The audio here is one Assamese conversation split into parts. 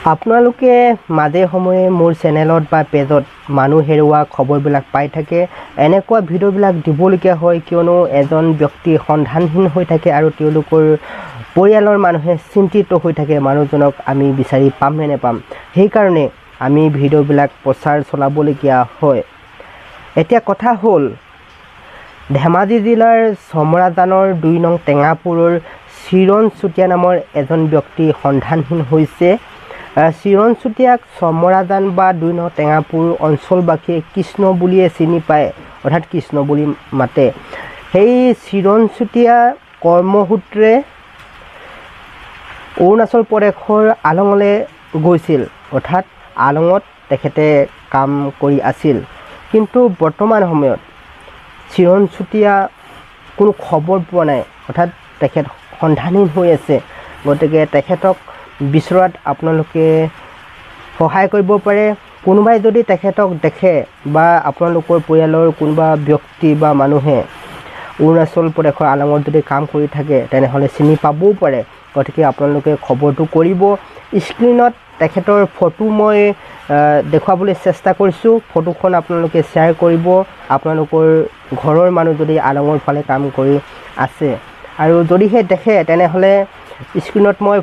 আপোনালোকে মাজে সময়ে মোৰ চেনেলত বা পেজত মানুহ হেৰুৱা খবৰবিলাক পাই থাকে। এনেকুৱা ভিডিঅ'বিলাক দিবলগীয়া হয় কিয়নো এজন ব্যক্তি সন্ধানহীন হৈ থাকে আৰু তেওঁলোকৰ পৰিয়ালৰ মানুহে চিন্তিত হৈ থাকে মানুহজনক আমি বিচাৰি পাম নে নেপাম। সেইকাৰণে আমি ভিডিঅ'বিলাক প্ৰচাৰ চলাবলগীয়া হয়। এতিয়া কথা হ'ল, ধেমাজি জিলাৰ চমৰাজানৰ ২ নং টেঙাপুৰৰ চিৰণ চুতীয়া নামৰ এজন ব্যক্তি সন্ধানহীন হৈছে। চিৰণ চুতীয়াক চমৰাজান বা ২ নং টেঙাপুৰ অঞ্চলবাসীয়ে কৃষ্ণ বুলিয়ে চিনি পায়, অৰ্থাৎ কৃষ্ণ বুলি মাতে। সেই চিৰণ চুতীয়া কৰ্মসূত্ৰে অৰুণাচল প্ৰদেশৰ আলঙলৈ গৈছিল, অৰ্থাৎ আলঙত তেখেতে কাম কৰি আছিল। কিন্তু বৰ্তমান সময়ত চিৰণ চুতীয়া কোনো খবৰ পোৱা নাই, অৰ্থাৎ তেখেত সন্ধানহীন হৈ আছে। গতিকে তেখেতক বিচৰাত আপোনালোকে সহায় কৰিব পাৰে। কোনোবাই যদি তেখেতক দেখে বা আপোনালোকৰ পৰিয়ালৰ কোনোবা ব্যক্তি বা মানুহে অৰুণাচল প্ৰদেশৰ আলঙত যদি কাম কৰি থাকে তেনেহ'লে চিনি পাবও পাৰে। গতিকে আপোনালোকে খবৰটো কৰিব। স্ক্ৰীণত তেখেতৰ ফটো মই দেখুৱাবলৈ চেষ্টা কৰিছোঁ। ফটোখন আপোনালোকে শ্বেয়াৰ কৰিব আপোনালোকৰ ঘৰৰ মানুহ যদি আলঙৰ ফালে কাম কৰি আছে। আৰু যদিহে দেখে তেনেহ'লে স্ক্ৰীণত মই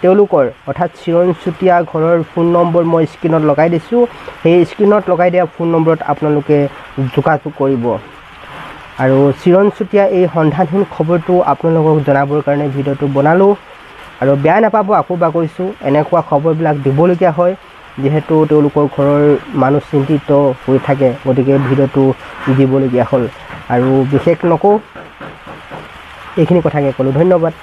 তেওঁলোকৰ অৰ্থাৎ চিৰণ চুতীয়া ঘৰৰ ফোন নম্বৰ মই স্ক্ৰীণত লগাই দিছোঁ। সেই স্ক্ৰীণত লগাই দিয়া ফোন নম্বৰত আপোনালোকে যোগাযোগ কৰিব। আৰু চিৰণ চুতীয়া এই সন্ধানহীন খবৰটো আপোনালোকক জনাবৰ কাৰণে ভিডিঅ'টো বনালোঁ। আৰু বেয়া নাপাব, আকৌ এবাৰ কৈছোঁ, এনেকুৱা খবৰবিলাক দিবলগীয়া হয় যিহেতু তেওঁলোকৰ ঘৰৰ মানুহ চিন্তিত হৈ থাকে। গতিকে ভিডিঅ'টো দিবলগীয়া হ'ল। আৰু বিশেষ নকওঁ, এইখিনি কথাকে ক'লোঁ। ধন্যবাদ।